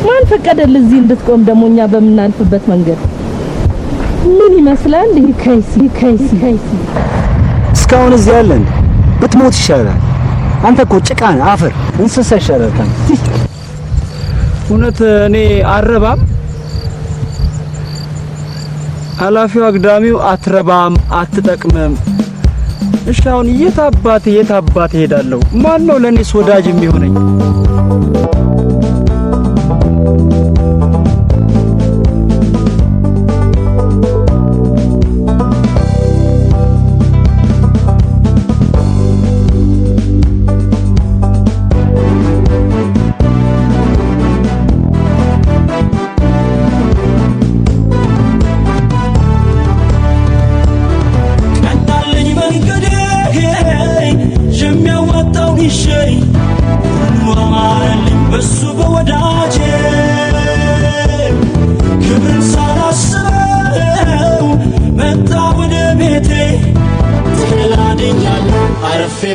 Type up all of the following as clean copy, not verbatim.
ማን ፈቀደልህ እዚህ እንድትቆም? ደሞኛ በመናልፍበት መንገድ ምን ይመስላል? ከይሲ እስካሁን እዚህ ያለ እንዴ? ብትሞት ይሻላል። አንተ እኮ ጭቃን አፈር እንስሳ ይሻላል። እውነት እኔ አረባም? ኃላፊው አግዳሚው አትረባም አትጠቅምም። እሺ አሁን የት አባቴ ሄዳለሁ? ማን ነው ለኔስ ወዳጅ የሚሆነኝ?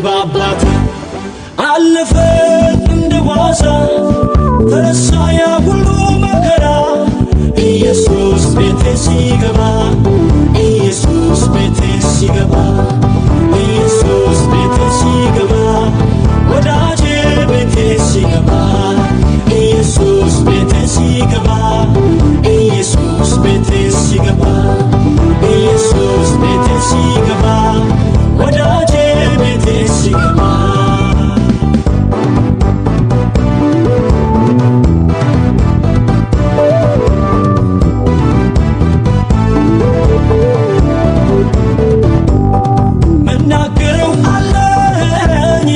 ባባት አለፈ እንደዋዛ ተረሳ ያ ሁሉ መከራ ኢየሱስ ቤቴ ሲገባ ኢየሱስ ቤቴ ሲገባ ኢየሱስ ቤቴ ሲገባ ወዳጄ ቤቴ ሲገባ ኢየሱስ ቤቴ ሲገባ ኢየሱስ ቤቴ ሲገባ ኢየሱስ ቤቴ ሲገባ ወዳጄ ቤቴ ሲገባ መናገረው አለኝ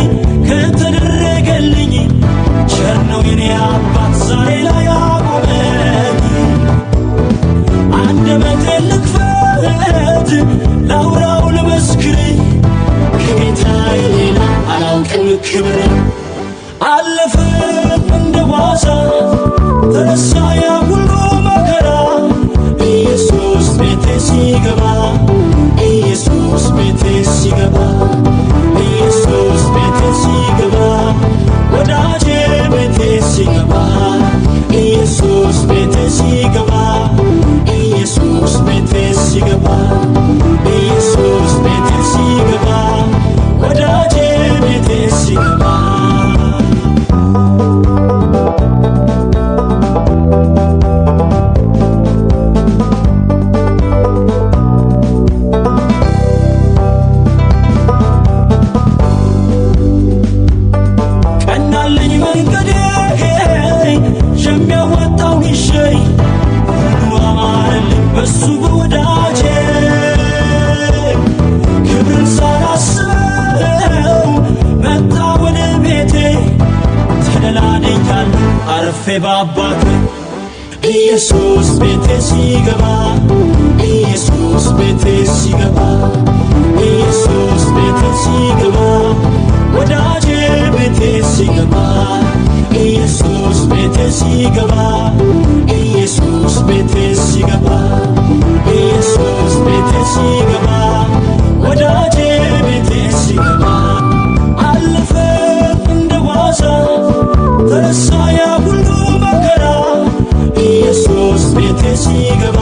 ከተደረገልኝ ቸር ነው የኔ አባት ዛሬ ላይ አቆመኝ። አንደበቴን ልክፈት ላውራው ልመስክር ከጌታዬ ሌላ አላውቅም ክብር። አለፈ እንደ ዋዛ ተረሳ ያ ሁሉ መከራ ኢየሱስ ቤቴ ሲገባ ኢየሱስ ቤቴ ሲገባ ኢየሱስ ቤቴ ሲገባ ወዳጄ ቤቴ ሲገባ ኢየሱስ ቤቴ ሲገባ ኢየሱስ ቤቴ ሲገባ ኢየሱስ ቤቴ ሲገባ ወዳጄ ቤቴ ሲገባ ቀናለኝ መንገዴ የሚያወጣው ይሸይ ሁሉ አማረልኝ በሱ በወዳጄ ክብርን ሳላስበው መጣ ወደ ቤቴ ተደላድያለሁ አርፌ በአባቴ ኢየሱስ ቤቴ ሲገባ ኢየሱስ ቤቴ ሲገባ ኢየሱስ ቤቴ ሲገባ ወዳጄ ቤቴ ሲገባ ኢየሱስ ቤቴ ሲገባ ኢየሱስ ቤቴ ሲገባ ኢየሱስ ቤቴ ሲገባ ወዳጄ ቤቴ ሲገባ አለፈ እንደ ዋዛ ተረሳ ያ ሁሉ መከራ ኢየሱስ ቤቴ ሲገባ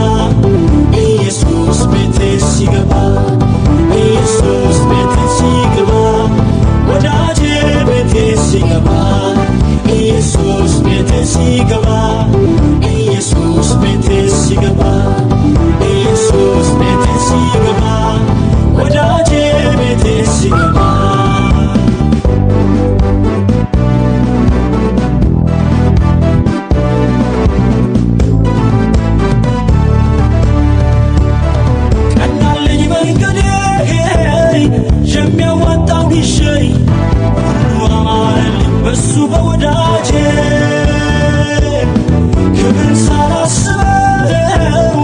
ኢየሱስ ቤቴ ሲገባ ኢየሱስ ቤቴ ሲገባ ወዳጄ ቤቴ ሲገባ ኢየሱስ ቤቴ ሲገባ ኢየሱስ ቤቴ ሲገባ ኢየሱስ ቤቴ ሲገባ ወዳጄ ቤቴ ሲገባ ቀናለኝ መንገዴ የሚያወጣው ይሸይ ሁሉ አማረልኝ በሱ በወዳጄ ክብርን ሳላስበው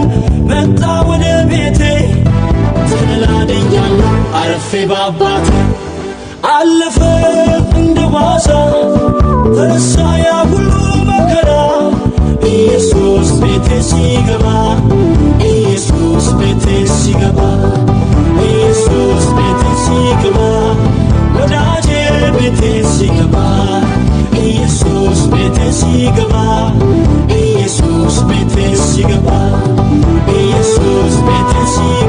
መጣ ወደ ቤቴ ተደላድያለሁ አርፌ በአባቴ አለፈ እንደ ዋዛ ተረሳ ያ ሁሉ መከራ ኢየሱስ ቤቴ ሲገባ ኢየሱስ ቤቴ ሲገባ ኢየሱስ ቤቴ ሲገባ ወዳጄ ቤቴ ሲገባ ኢየሱስ ቤቴ ሲገባ ሲገባ ኢየሱስ ቤቴ ሲገባ